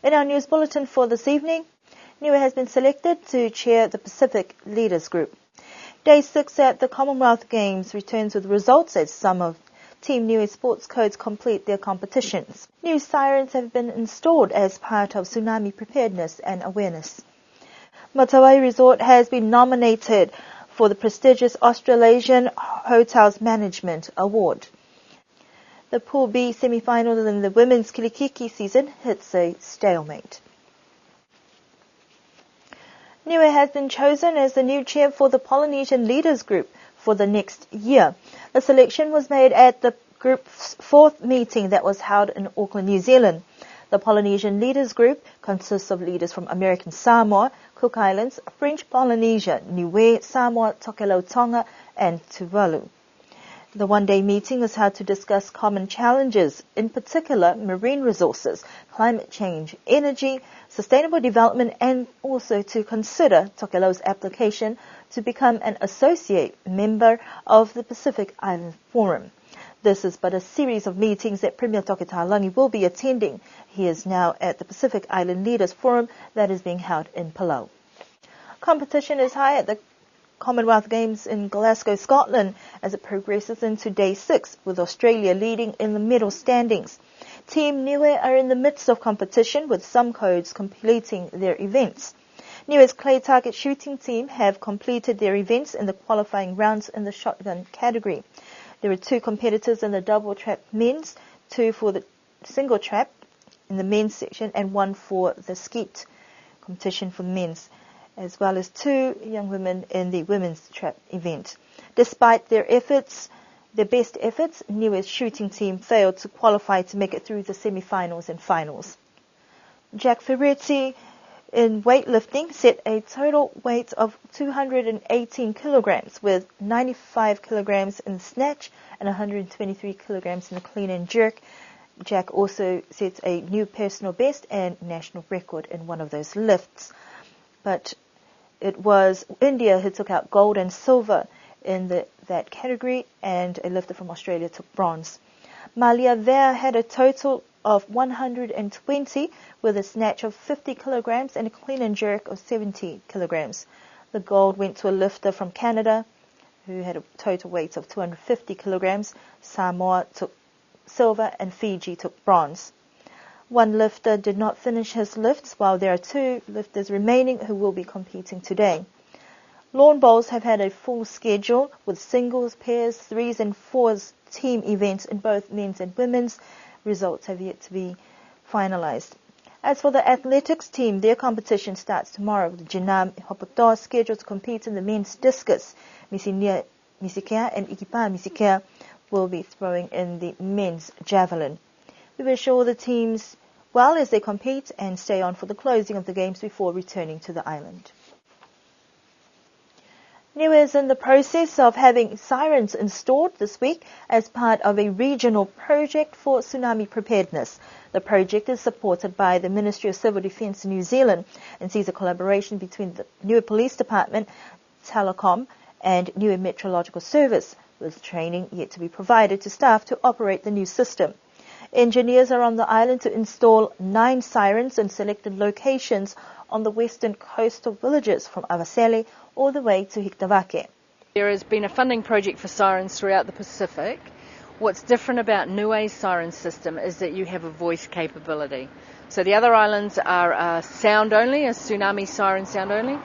In our news bulletin for this evening, Niue has been selected to chair the Pacific Leaders Group. Day 6 at the Commonwealth Games returns with results as some of Team Niue sports codes complete their competitions. New sirens have been installed as part of tsunami preparedness and awareness. Matawai Resort has been nominated for the prestigious Australasian Hotels Management Award. The Pool B semi-final in the women's Kilikiki season hits a stalemate. Niue has been chosen as the new chair for the Polynesian Leaders Group for the next year. The selection was made at the group's 4th meeting that was held in Auckland, New Zealand. The Polynesian Leaders Group consists of leaders from American Samoa, Cook Islands, French Polynesia, Niue, Samoa, Tokelau Tonga, and Tuvalu. The one-day meeting was held to discuss common challenges, in particular marine resources, climate change, energy, sustainable development, and also to consider Tokelau's application to become an associate member of the Pacific Island Forum. This is but a series of meetings that Premier Toke Talangi will be attending. He is now at the Pacific Island Leaders Forum that is being held in Palau. Competition is high at the Commonwealth Games in Glasgow, Scotland, as it progresses into Day 6, with Australia leading in the medal standings. Team Niue are in the midst of competition, with some codes completing their events. Niue's clay target shooting team have completed their events in the qualifying rounds in the shotgun category. There are 2 competitors in the double trap men's, 2 for the single trap in the men's section, and 1 for the skeet competition for the men's, as well as 2 young women in the women's trap event. Despite their best efforts, Niue's shooting team failed to qualify to make it through the semi-finals and finals. Jack Ferretti in weightlifting set a total weight of 218 kilograms, with 95 kilograms in the snatch and 123 kilograms in the clean and jerk. Jack also set a new personal best and national record in one of those lifts. But it was India who took out gold and silver in that category, and a lifter from Australia took bronze. Malia Ver had a total of 120 with a snatch of 50 kilograms and a clean and jerk of 70 kilograms. The gold went to a lifter from Canada who had a total weight of 250 kilograms. Samoa took silver and Fiji took bronze. One lifter did not finish his lifts, while there are 2 lifters remaining who will be competing today. Lawn bowls have had a full schedule with singles, pairs, 3s and 4s team events in both men's and women's. Results have yet to be finalized. As for the athletics team, their competition starts tomorrow with Jinam Hopotoa scheduled to compete in the men's discus. Misinia Misikea and Ikipa Misikea will be throwing in the men's javelin. We wish all the teams well as they compete and stay on for the closing of the games before returning to the island. Niue is in the process of having sirens installed this week as part of a regional project for tsunami preparedness. The project is supported by the Ministry of Civil Defence in New Zealand and sees a collaboration between the Niue Police Department, Telecom and Niue Meteorological Service, with training yet to be provided to staff to operate the new system. Engineers are on the island to install 9 sirens in selected locations on the western coastal villages from Avasele all the way to Hiktavake. There has been a funding project for sirens throughout the Pacific. What's different about Niue's siren system is that you have a voice capability. So the other islands are sound only, a tsunami siren sound only.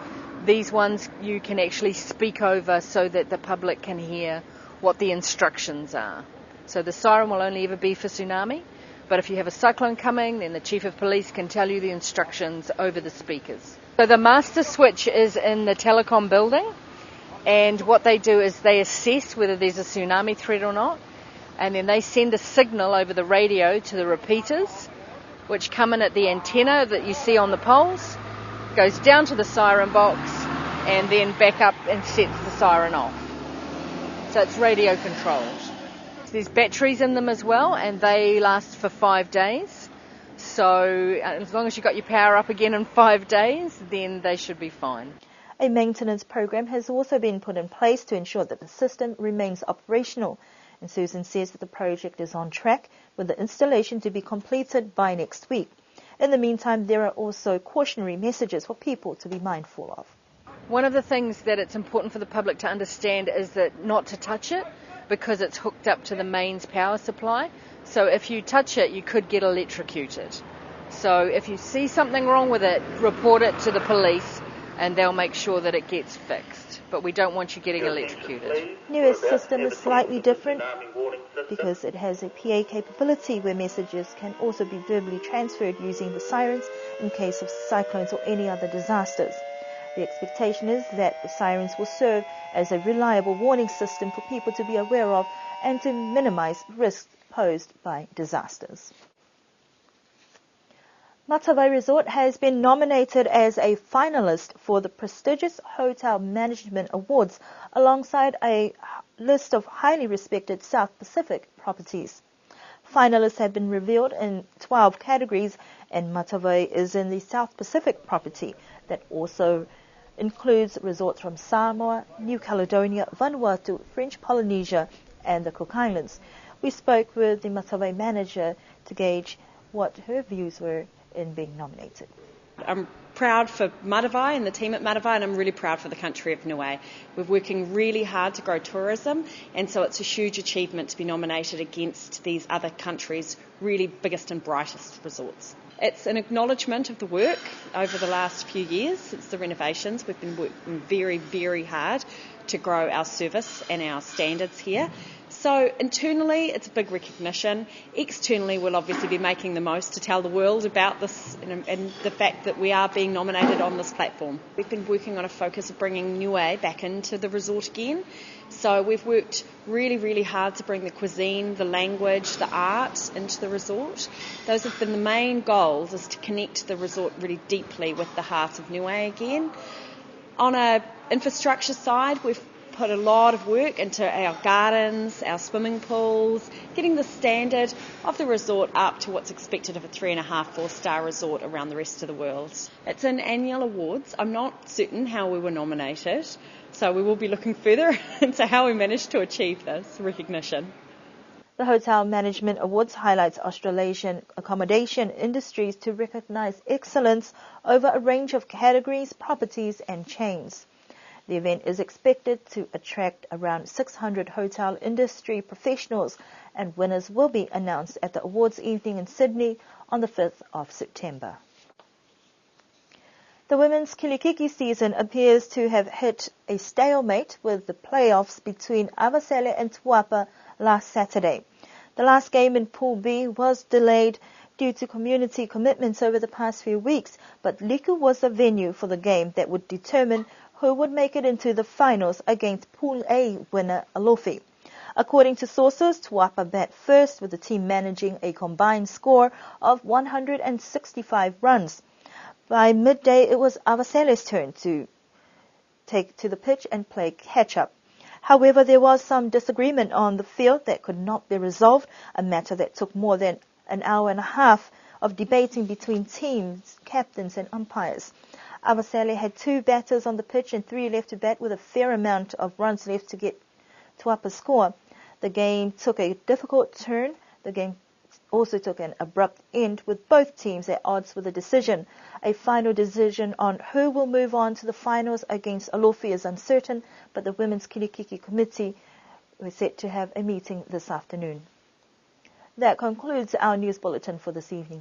These ones you can actually speak over so that the public can hear what the instructions are. So the siren will only ever be for tsunami, but if you have a cyclone coming, then the Chief of Police can tell you the instructions over the speakers. So the master switch is in the telecom building, and what they do is they assess whether there's a tsunami threat or not, and then they send a signal over the radio to the repeaters, which come in at the antenna that you see on the poles, goes down to the siren box, and then back up and sets the siren off. So it's radio controlled. There's batteries in them as well, and they last for 5 days. So as long as you've got your power up again in 5 days, then they should be fine. A maintenance program has also been put in place to ensure that the system remains operational. And Susan says that the project is on track with the installation to be completed by next week. In the meantime, there are also cautionary messages for people to be mindful of. One of the things that it's important for the public to understand is that not to touch it because it's hooked up to the mains power supply. So if you touch it, you could get electrocuted. So if you see something wrong with it, report it to the police and they'll make sure that it gets fixed. But we don't want you getting electrocuted. Newest system is slightly different because it has a PA capability where messages can also be verbally transferred using the sirens in case of cyclones or any other disasters. The expectation is that the sirens will serve as a reliable warning system for people to be aware of and to minimize risks posed by disasters. Matavai Resort has been nominated as a finalist for the prestigious Hotel Management Awards alongside a list of highly respected South Pacific properties. Finalists have been revealed in 12 categories, and Matavai is in the South Pacific property that also includes resorts from Samoa, New Caledonia, Vanuatu, French Polynesia and the Cook Islands. We spoke with the Matavai manager to gauge what her views were in being nominated. I'm proud for Matavai and the team at Matavai, and I'm really proud for the country of Niue. We're working really hard to grow tourism, and so it's a huge achievement to be nominated against these other countries' really biggest and brightest resorts. It's an acknowledgement of the work over the last few years since the renovations. We've been working very, very hard to grow our service and our standards here. So internally, it's a big recognition. Externally, we'll obviously be making the most to tell the world about this and the fact that we are being nominated on this platform. We've been working on a focus of bringing Niue back into the resort again. So we've worked really, really hard to bring the cuisine, the language, the art into the resort. Those have been the main goals, is to connect the resort really deeply with the heart of Niue again. On an infrastructure side, we've put a lot of work into our gardens, our swimming pools, getting the standard of the resort up to what's expected of a 3.5, 4-star resort around the rest of the world. It's an annual awards. I'm not certain how we were nominated, so we will be looking further into how we managed to achieve this recognition. The Hotel Management Awards highlights Australasian accommodation industries to recognise excellence over a range of categories, properties and chains. The event is expected to attract around 600 hotel industry professionals, and winners will be announced at the awards evening in Sydney on the 5th of September. The women's Kilikiki season appears to have hit a stalemate with the playoffs between Avasele and Tuapa last Saturday. The last game in Pool B was delayed due to community commitments over the past few weeks, but Liku was the venue for the game that would determine who would make it into the finals against Pool A winner Alofi. According to sources, Tuapa bat first with the team managing a combined score of 165 runs. By midday, it was Avasele's turn to take to the pitch and play catch-up. However, there was some disagreement on the field that could not be resolved, a matter that took more than an hour and a half of debating between teams, captains and umpires. Avasele had 2 batters on the pitch and 3 left to bat with a fair amount of runs left to get Tuapa's score. The game took a difficult turn. The game also took an abrupt end with both teams at odds with a decision. A final decision on who will move on to the finals against Alofi is uncertain, but the Women's Kilikiki Committee was set to have a meeting this afternoon. That concludes our news bulletin for this evening.